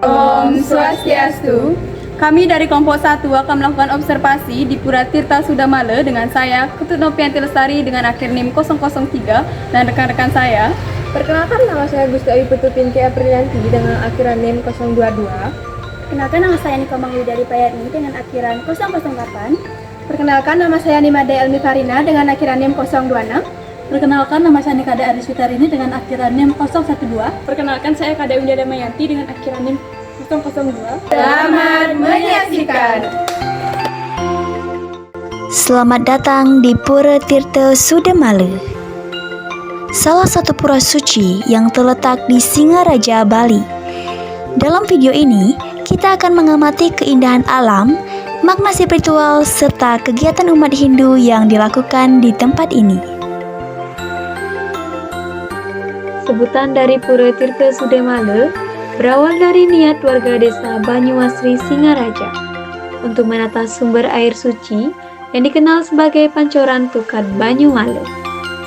Om Swastiastu. Kami dari kelompok 1 akan melakukan observasi di Pura Tirta Sudamala dengan saya, Ketut Nopianti Lestari dengan akhir NIM 003 dan rekan-rekan saya. Perkenalkan, nama saya Gusti Ayu Putu Pinky Aprilianti dengan akhiran NIM 022. Perkenalkan, nama saya Niko Mangludari Payarni dengan akhiran 008. Perkenalkan, nama saya Nimade Elmi Farina dengan akhiran NIM 026. Perkenalkan, nama saya Nikade Ariswitarini dengan akhiran NIM 012. Perkenalkan, saya Kade Unda Damayanti dengan akhiran NIM 002. Selamat menyaksikan. Selamat datang di Pura Tirta Sudamala, salah satu pura suci yang terletak di Singaraja, Bali. Dalam video ini, kita akan mengamati keindahan alam, makna spiritual, serta kegiatan umat Hindu yang dilakukan di tempat ini. Sebutan dari Pura Tirta Sudamala berawal dari niat warga desa Banyuasri Singaraja untuk menata sumber air suci yang dikenal sebagai Pancoran Tukat Banyumala.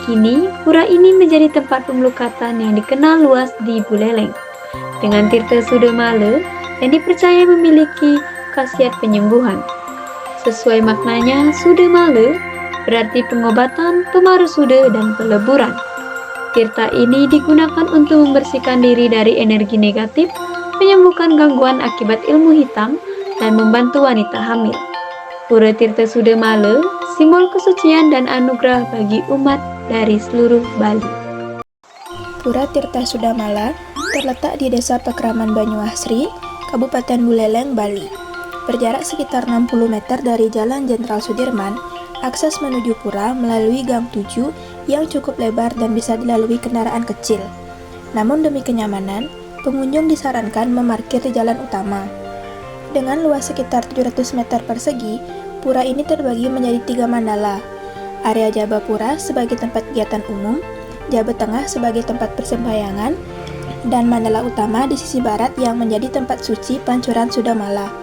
Kini, pura ini menjadi tempat pemelukatan yang dikenal luas di Buleleng. Dengan Tirta Sudamala yang dipercaya memiliki khasiat penyembuhan. Sesuai maknanya, Sudamala berarti pengobatan, pemarusuda, dan peleburan. Tirta ini digunakan untuk membersihkan diri dari energi negatif, menyembuhkan gangguan akibat ilmu hitam, dan membantu wanita hamil. Pura Tirta Sudamala simbol kesucian dan anugerah bagi umat dari seluruh Bali. Pura Tirta Sudamala terletak di Desa Pekraman Banyuasri, Kabupaten Buleleng, Bali. Berjarak sekitar 60 meter dari Jalan Jenderal Sudirman, akses menuju pura melalui Gang 7 yang cukup lebar dan bisa dilalui kendaraan kecil. Namun demi kenyamanan, pengunjung disarankan memarkir di jalan utama. Dengan luas sekitar 700 meter persegi, pura ini terbagi menjadi 3 mandala. Area Jabapura sebagai tempat kegiatan umum, Jaba Tengah sebagai tempat persembahyangan, dan mandala utama di sisi barat yang menjadi tempat suci Pancuran Sudamala.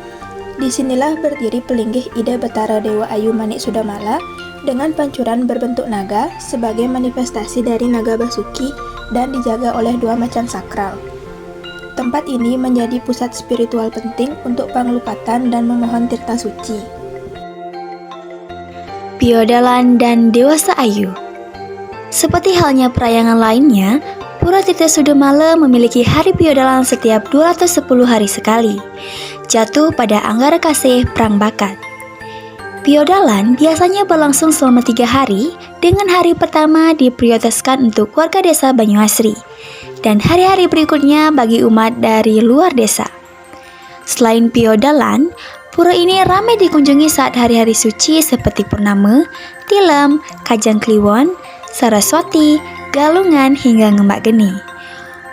Disinilah berdiri pelinggih Ida Betara Dewa Ayu Manik Sudamala dengan pancuran berbentuk naga sebagai manifestasi dari naga Basuki dan dijaga oleh 2 macan sakral. Tempat ini menjadi pusat spiritual penting untuk pengelukatan dan memohon tirta suci. Piodalan dan Dewasa Ayu. Seperti halnya perayangan lainnya, Pura Tirta Sudamala memiliki hari Piodalan setiap 210 hari sekali, jatuh pada Anggara Kasih Prang Bakat. Piodalan biasanya berlangsung selama 3 hari, dengan hari pertama diprioritaskan untuk warga desa Banyuasri, dan hari-hari berikutnya bagi umat dari luar desa. Selain Piodalan, pura ini ramai dikunjungi saat hari-hari suci seperti Purnama, Tilam, Kajang Kliwon, Saraswati, Galungan, hingga Ngembak Geni.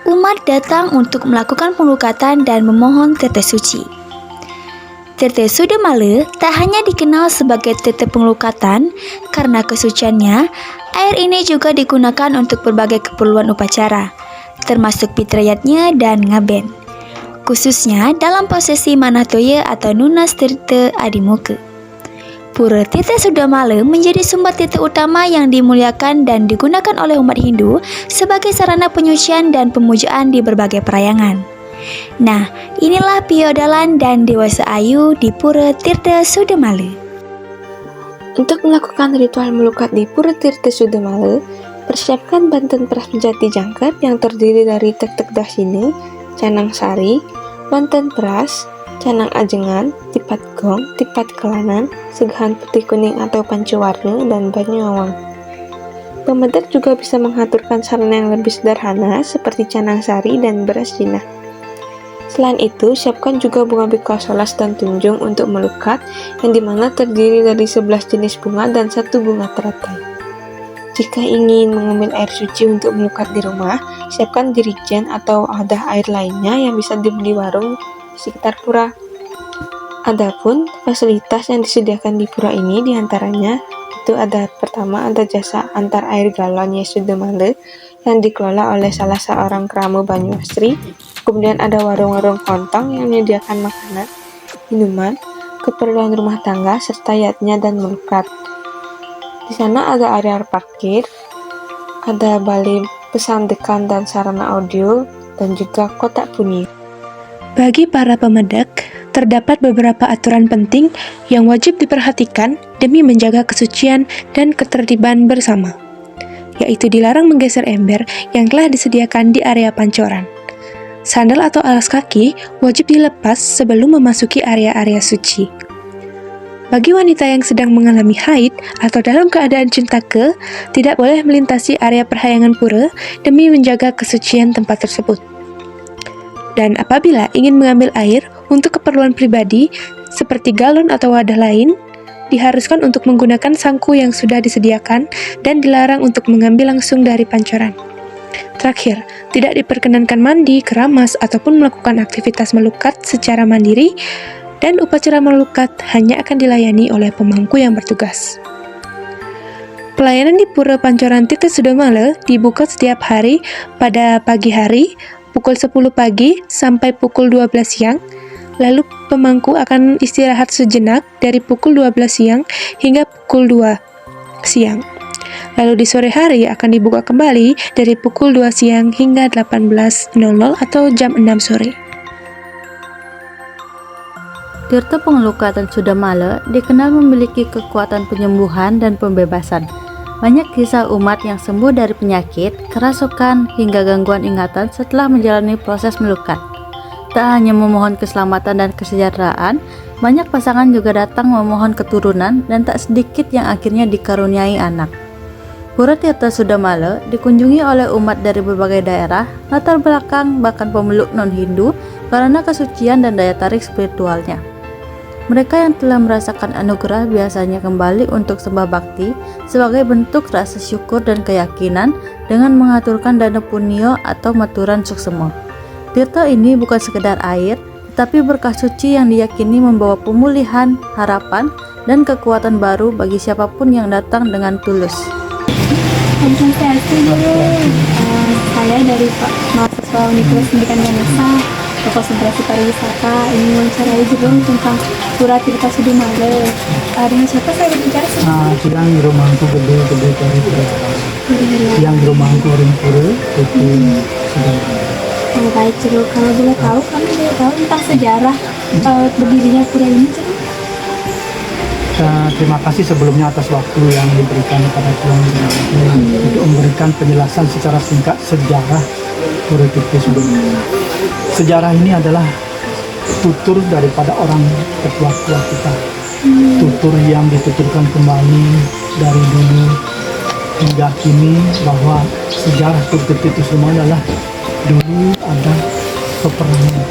Umat datang untuk melakukan pengelukatan dan memohon tirta suci. Tirta Sudamala tak hanya dikenal sebagai tirta pengelukatan karena kesuciannya, air ini juga digunakan untuk berbagai keperluan upacara, termasuk pitrayatnya dan ngaben, khususnya dalam prosesi Manatoya atau Nunas Tirta Adimuka. Pura Tirta Sudamala menjadi sumber tirta utama yang dimuliakan dan digunakan oleh umat Hindu sebagai sarana penyucian dan pemujaan di berbagai perayangan. Nah, inilah Piodalan dan Dewasa Ayu di Pura Tirta Sudamala. Untuk melakukan ritual melukat di Pura Tirta Sudamala, persiapkan banten peras penjati jangkep yang terdiri dari tek-tek dahsini, canang sari, banten peras, canang ajengan, tipat gong, tipat kelanan, segahan putih kuning atau pancu warna, dan banyu awang. Pemedak juga bisa mengaturkan sarana yang lebih sederhana seperti canang sari dan beras jinah. Selain itu, siapkan juga bunga bikau solas dan tunjung untuk melukat, yang dimana terdiri dari 11 jenis bunga dan 1 bunga teratai. Jika ingin mengambil air suci untuk melukat di rumah, siapkan jerigen atau wadah air lainnya yang bisa dibeli warung di sekitar pura. Adapun fasilitas yang disediakan di pura ini diantaranya itu pertama ada jasa antar air galon Yesudamale yang dikelola oleh salah seorang keramu Banyuasri. Kemudian ada warung-warung kelontong yang menyediakan makanan, minuman, keperluan rumah tangga, serta yatnya dan melukat. Di sana ada area parkir, ada balai pesandekan dan sarana audio, dan juga kotak bunyi. Bagi para pemedak, terdapat beberapa aturan penting yang wajib diperhatikan demi menjaga kesucian dan ketertiban bersama, yaitu dilarang menggeser ember yang telah disediakan di area pancoran. Sandal atau alas kaki wajib dilepas sebelum memasuki area-area suci. Bagi wanita yang sedang mengalami haid atau dalam keadaan cintake, tidak boleh melintasi area perhayangan pura demi menjaga kesucian tempat tersebut. Dan apabila ingin mengambil air untuk keperluan pribadi, seperti galon atau wadah lain, diharuskan untuk menggunakan sangku yang sudah disediakan dan dilarang untuk mengambil langsung dari pancoran. Terakhir, tidak diperkenankan mandi, keramas, ataupun melakukan aktivitas melukat secara mandiri, dan upacara melukat hanya akan dilayani oleh pemangku yang bertugas. Pelayanan di Pura Pancoran Tirta Sudamala dibuka setiap hari pada pagi hari, pukul 10 pagi sampai pukul 12 siang, lalu pemangku akan istirahat sejenak dari pukul 12 siang hingga pukul 2 siang. Lalu di sore hari akan dibuka kembali dari pukul 2 siang hingga 18.00 atau jam 6 sore. Tirta Pengelukatan Sudamala dikenal memiliki kekuatan penyembuhan dan pembebasan. Banyak kisah umat yang sembuh dari penyakit, kerasukan, hingga gangguan ingatan setelah menjalani proses melukat. Tak hanya memohon keselamatan dan kesejahteraan, banyak pasangan juga datang memohon keturunan dan tak sedikit yang akhirnya dikaruniai anak. Pura Tirta Sudamala dikunjungi oleh umat dari berbagai daerah, latar belakang, bahkan pemeluk non-Hindu karena kesucian dan daya tarik spiritualnya. Mereka yang telah merasakan anugerah biasanya kembali untuk sembah bakti sebagai bentuk rasa syukur dan keyakinan dengan mengaturkan dana punyo atau maturan suksema. Tirta ini bukan sekedar air, tetapi berkah suci yang diyakini membawa pemulihan, harapan, dan kekuatan baru bagi siapapun yang datang dengan tulus. Saya dari mahasiswa Universitas Pendidikan Ganesha, konsentrasi pariwisata, ini mewawancarai Jerung tentang Pura Tirta Sudamala. Dengan siapa saya berbicara sih? Yang di rumahku gede dari Pura. Yang di rumahku orang Pura itu Sudamala. Oh baik Jerung, kalau boleh tahu, kamu boleh tahu tentang sejarah berdirinya Pura ini Jerung? Terima kasih sebelumnya atas waktu yang diberikan kepada Tuhan untuk memberikan penjelasan secara singkat sejarah Pura Tirta Sudamala. Sejarah ini adalah tutur daripada orang tetua-tua kita, tutur yang dituturkan kembali dari dulu hingga kini bahwa sejarah Pura Tirta Sudamala adalah dulu ada peperangan,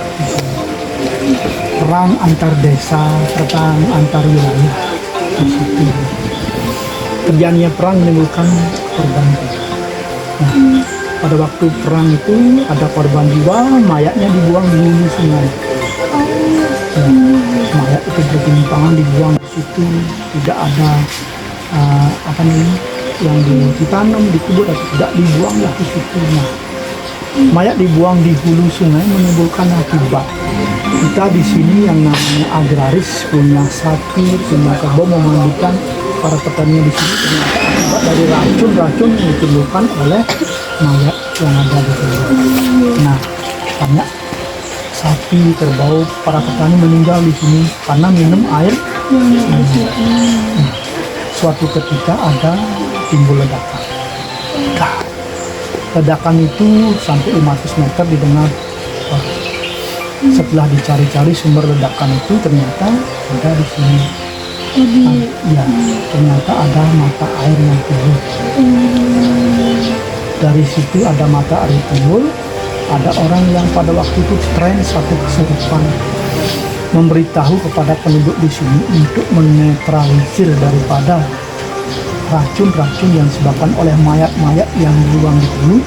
perang antar desa, perang antar wilayah. Terjadinya perang menimbulkan korban. Pada waktu perang itu ada korban jiwa, mayatnya dibuang di hulu sungai. Mayat itu bertimpangan dibuang di situ, tidak ada yang ditanam, dikubur atau tidak dibuanglah di situ. Mayat dibuang di hulu sungai menimbulkan akibat. Kita di sini yang namanya agraris punya sapi, punya kebun, memandikan para petani di sini ternyata akibat dari racun yang ditimbulkan oleh mayat yang ada di sini. Nah, banyak sapi kerbau para petani meninggal di sini karena minum air. Suatu ketika ada timbul ledakan. Ledakan itu sampai 500 meter didengar. Setelah dicari-cari sumber ledakan itu ternyata ada di sini. Ternyata ada mata air yang timbul. Dari situ ada mata air timbul. Ada orang yang pada waktu itu tren satu kesurupan memberitahu kepada penduduk di sini untuk menetralisir daripada racun-racun yang disebabkan oleh mayat-mayat yang dibuang di hulu,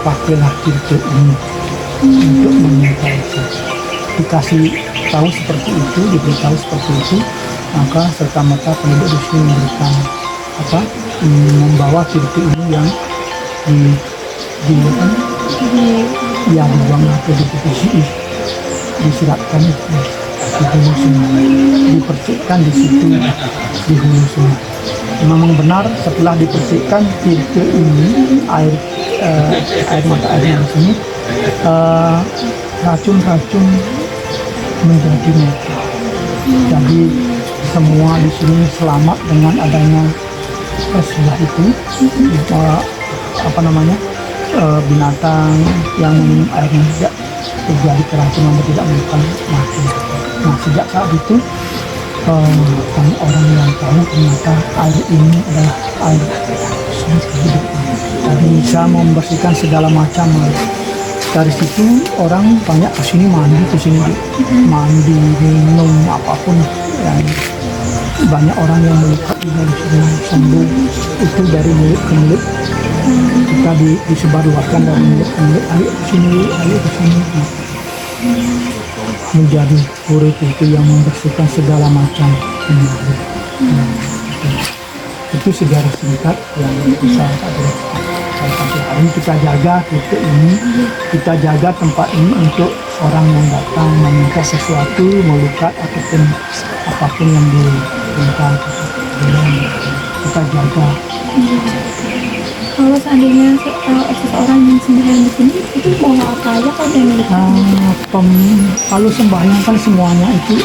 pakailah tirta ini untuk meneutralisasi. Dikasih tahu seperti itu, diberitahu seperti itu, maka serta-merta penduduk di sini memberikan membawa tirta ini yang dibuang atau disiratkan di hulu sungai, dipercikkan di situ di hulu sungai. Memang benar setelah dipercikkan tirta ini air mata airnya di sini racun-racun menjadi netral. Jadi semua di sini selamat dengan adanya peristiwa itu. Binatang yang minum airnya tidak terjadi keracunan dan tidak menemukan mati. Nah, sejak saat itu banyak orang yang tahu ternyata air ini adalah air sumber kehidupan. Jadi bisa membersihkan segala macam. Dari situ orang banyak kesini mandi, minum apapun. Banyak orang yang melukat juga di sini sembuh itu dari mulut ke mulut. Kita disebarluaskan dari mulut ke mulut, ayo ke sini. Menjadi pura itu yang membersihkan segala macam penyakit. Itu sejarah singkat yang bisa sampai hari ini kita jaga titik ini, kita jaga tempat ini untuk orang yang datang meminta sesuatu, melukat ataupun apapun yang diminta, kita jaga. Kalau seandainya seseorang yang sembahyang di sini itu bawa apa aja kalau dia milik? Kalau sembahyang kan semuanya itu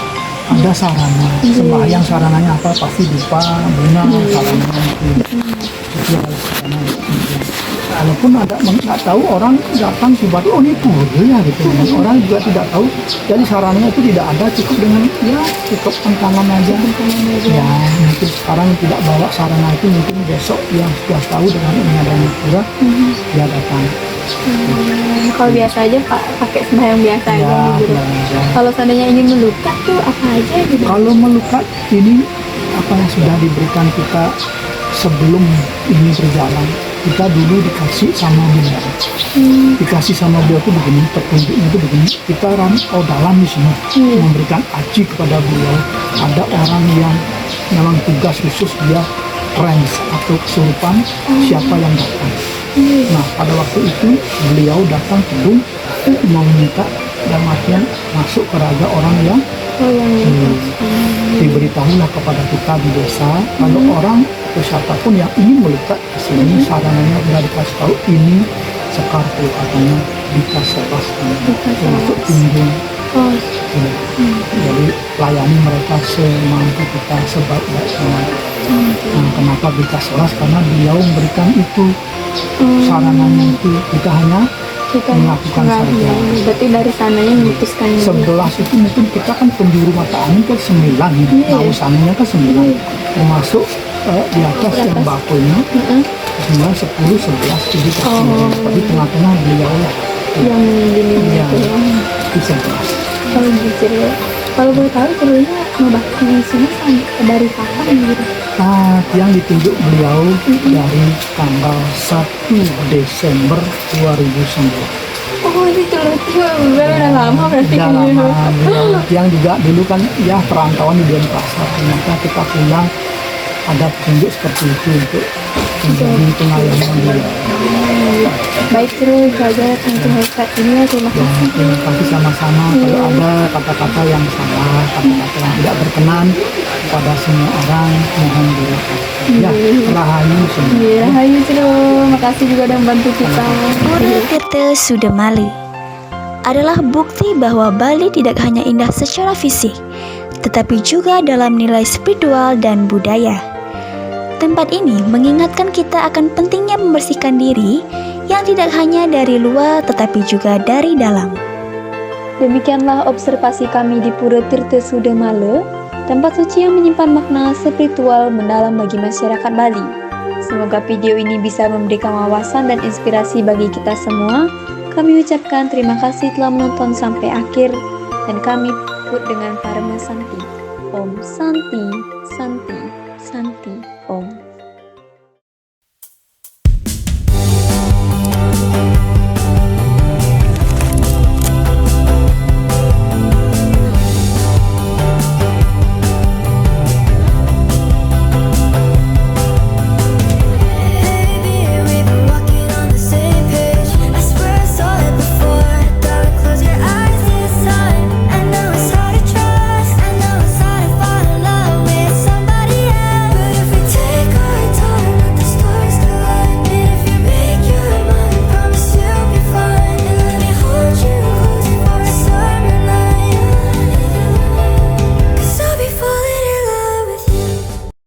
ada sarana. Sembahyang sarananya apa? Pasti dupa, bunga, sarananya itu harus sarana. Walaupun nggak tahu orang datang tiba-tiba ini pura ya gitu. Orang juga tidak tahu. Jadi sarananya itu tidak ada, cukup dengan cukup tangan aja. Ya mungkin sekarang tidak bawa sarana itu, mungkin besok yang sudah tahu dengan ini adanya pura dia datang. Kalau biasa aja pakai sembahyang biasa aja gitu. Kalau seandainya ingin melukat tuh apa aja gitu? Kalau melukat ini apa yang sudah diberikan kita sebelum ini berjalan, kita dulu dikasih sama beliau. Dikasih sama beliau tuh begini, petunjuknya tuh begini. Kita dalam di sini memberikan aji kepada beliau. Ada orang yang memang tugas khusus dia trans atau kesurupan siapa yang datang. Nah pada waktu itu beliau datang kedung mau minta dan artian masuk ke raga orang yang diberitahulah kepada kita di desa kalau orang atau siapapun yang ingin melukat ke sini sarananya sudah dikasih tahu ini sekar pelukatnya dikasih termasuk tinjung. Jadi layani mereka semampu kita sebaik-baiknya. Nah, kenapa dikasih kelas? Karena beliau memberikan itu sarananya itu kita hanya melakukan saja. Berarti dari sananya memutuskan 11 itu mungkin kita kan penjuru mata angin kan 9 nah usananya kan 9 termasuk di atas yang bakunya 9, 10, 11 jadi tapi tengah-tengah beliau yang ini itu 11. Kalau gitu kalau boleh tahu perlunya ngebakti di sini dari kapan gitu? Yang ditunjuk beliau dari tanggal 1 Desember 2009. Oh ini udah lama berarti. Udah lama. Yang juga dulu kan ya perantauan di Denpasar. Ternyata kita pulang ada petunjuk seperti itu untuk menjadi pengalaman beliau. Baik terus jaga tentang hebat ini ya, terima kasih. Terima kasih sama-sama. Kalau ada kata-kata yang salah, kata-kata yang tidak berkenan pada semua orang, mohon dimaafkan. Ya, rahayu semua. Iya, rahayu terus. Makasih juga udah membantu kita. Pura Tirta Sudamala adalah bukti bahwa Bali tidak hanya indah secara fisik, tetapi juga dalam nilai spiritual dan budaya. Tempat ini mengingatkan kita akan pentingnya membersihkan diri yang tidak hanya dari luar tetapi juga dari dalam. Demikianlah observasi kami di Pura Tirta Sudamala, tempat suci yang menyimpan makna spiritual mendalam bagi masyarakat Bali. Semoga video ini bisa memberikan wawasan dan inspirasi bagi kita semua. Kami ucapkan terima kasih telah menonton sampai akhir dan kami tutup dengan Parama Santi. Om Santi Santi.